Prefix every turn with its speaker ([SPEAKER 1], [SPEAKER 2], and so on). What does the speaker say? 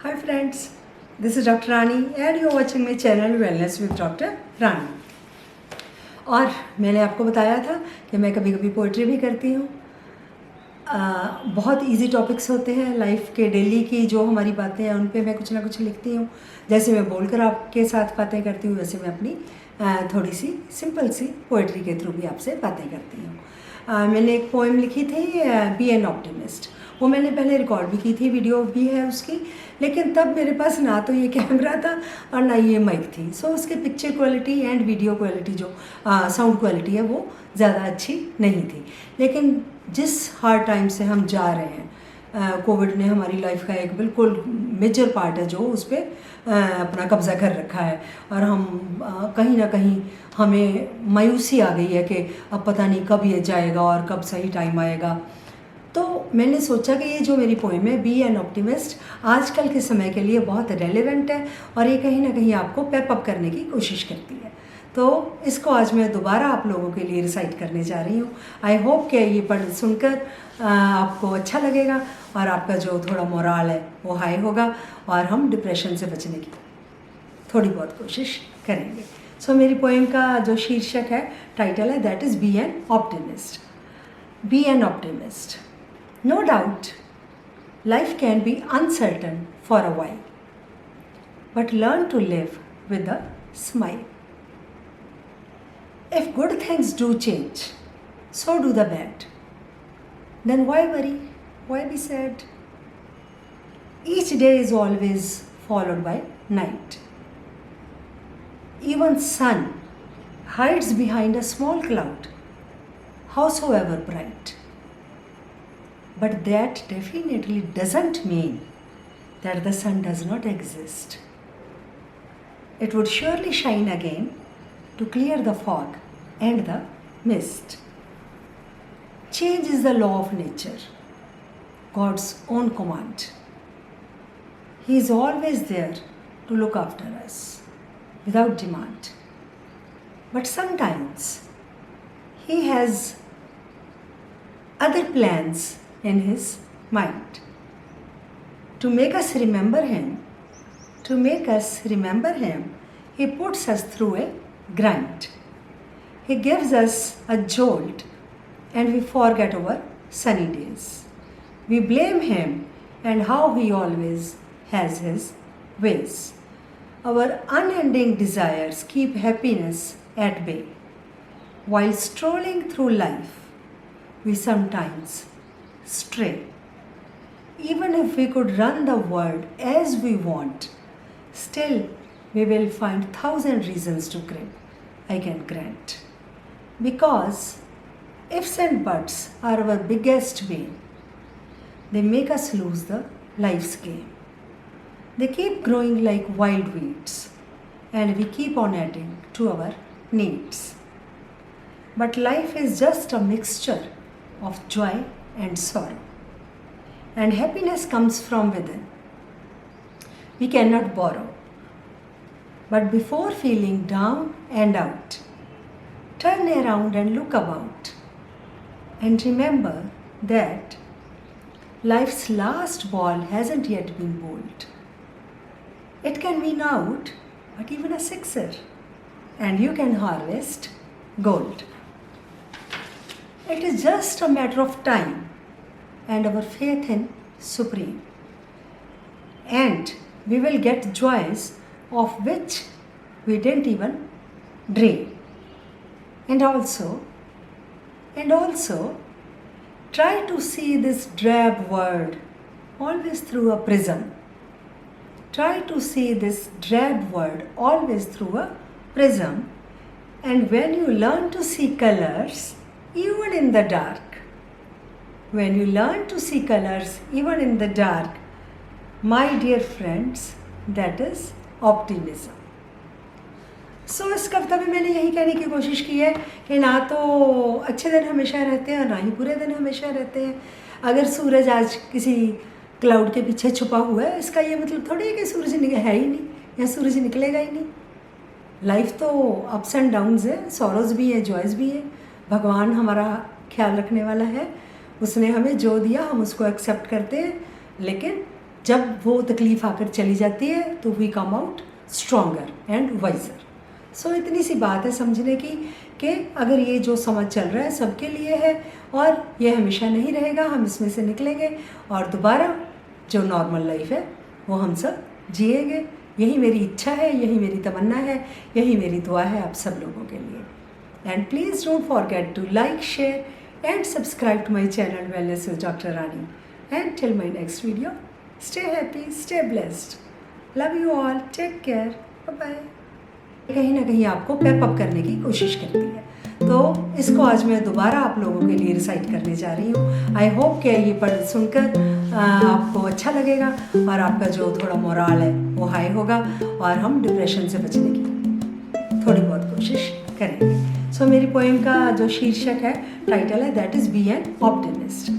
[SPEAKER 1] Hi friends, this is Dr. Rani and you are watching my channel Wellness with Dr. Rani। और मैंने आपको बताया था कि मैं कभी कभी पोइट्री भी करती हूँ। बहुत इजी टॉपिक्स होते हैं लाइफ के, डेली की जो हमारी बातें हैं उन पे मैं कुछ ना कुछ लिखती हूँ। जैसे मैं बोलकर आपके साथ बातें करती हूँ, वैसे मैं अपनी थोड़ी सी सिंपल सी पोइट्री के थ्रू भी आपसे बातें करती हूँ। मैंने एक पोएम लिखी थी, बी एन ऑप्टिमिस्ट। वो मैंने पहले रिकॉर्ड भी की थी, वीडियो भी है उसकी, लेकिन तब मेरे पास ना तो ये कैमरा था और ना ये माइक थी। सो उसकी picture quality and video quality जो साउंड क्वालिटी है वो ज़्यादा अच्छी नहीं थी। लेकिन जिस हार्ड टाइम से हम जा रहे हैं, कोविड ने हमारी लाइफ का एक बिल्कुल मेजर पार्ट है जो उस पर अपना कब्ज़ा कर रखा है, और हम कहीं ना कहीं हमें मायूसी आ गई है कि अब पता नहीं कब ये जाएगा और कब सही टाइम आएगा। तो मैंने सोचा कि ये जो मेरी पोएम है, बी एन ऑप्टिमिस्ट, आजकल के समय के लिए बहुत रेलेवेंट है और ये कहीं ना कहीं आपको पैपअप करने की कोशिश करती है। तो इसको आज मैं दोबारा आप लोगों के लिए रिसाइट करने जा रही हूँ। आई होप कि ये पढ़ सुनकर आपको अच्छा लगेगा और आपका जो थोड़ा मोराल है वो हाई होगा और हम डिप्रेशन से बचने की थोड़ी बहुत कोशिश करेंगे। सो मेरी पोएम का जो शीर्षक है, टाइटल है, that is be an optimist. Be an optimist. No doubt, life can be uncertain for a while, but learn to live with a smile. If good things do change, so do the bad. Then why worry? Why be sad? Each day is always followed by night. Even sun hides behind a small cloud, howsoever bright. But that definitely doesn't mean that the sun does not exist. It would surely shine again to clear the fog and the mist. Change is the law of nature, God's own command. He is always there to look after us without demand. But sometimes He has other plans in His mind to make us remember Him. He puts us through a grind. He gives us a jolt and we forget our sunny days. We blame Him and how He always has His ways. Our unending desires keep happiness at bay. While strolling through life, we sometimes stray. Even if we could run the world as we want, still we will find 1,000 reasons to crib, I can grant. Because ifs and buts are our biggest bane. They make us lose the life's game. They keep growing like wild weeds, and we keep on adding to our needs. But life is just a mixture of joy and sorrow, and happiness comes from within. We cannot borrow. But before feeling down and out, turn around and look about, and remember that life's last ball hasn't yet been bowled. It can mean out, but even a sixer, and you can harvest gold. It is just a matter of time and our faith in Supreme. And we will get joys of which we didn't even dream. And also, try to see this drab world always through a prism. Try to see this drab world always through a prism. And when you learn to see colors, even in the dark, my dear friends, that is optimism. So इस कविता में मैंने यही कहने की कोशिश की है कि ना तो अच्छे दिन हमेशा रहते हैं, ना ही बुरे दिन हमेशा रहते हैं। अगर सूरज आज किसी क्लाउड के पीछे छुपा हुआ है, इसका ये मतलब थोड़ी है कि सूरज है ही नहीं या सूरज निकलेगा ही नहीं। लाइफ तो अप्स एंड डाउन्स है, सॉरोज भी है, जॉयज़ भी है। भगवान हमारा ख्याल रखने वाला है, उसने हमें जो दिया हम उसको एक्सेप्ट करते हैं, लेकिन जब वो तकलीफ़ आकर चली जाती है तो we come out stronger and wiser. So इतनी सी बात है समझने की कि अगर ये जो समझ चल रहा है सबके लिए है और ये हमेशा नहीं रहेगा, हम इसमें से निकलेंगे और दोबारा जो नॉर्मल लाइफ है वो हम सब जिएंगे। यही मेरी इच्छा है, यही मेरी तमन्ना है, यही मेरी दुआ है आप सब लोगों के लिए। And please don't forget to like, share and subscribe to my channel wellness with doctor Rani. And till my next video, stay happy, stay blessed, love you all, take care, bye bye. कहीं ना कहीं आपको पेप up करने की कोशिश करती है, तो इसको आज मैं दोबारा आप लोगों के लिए रिसाइट करने जा रही हूँ। आई होप कि ये पढ़ सुनकर आपको अच्छा लगेगा और आपका जो थोड़ा मोराल है वो हाई होगा और हम डिप्रेशन से बचने की थोड़ी बहुत कोशिश करेंगे। सो मेरी पोएम का जो शीर्षक है, टाइटल है, that is be an optimist.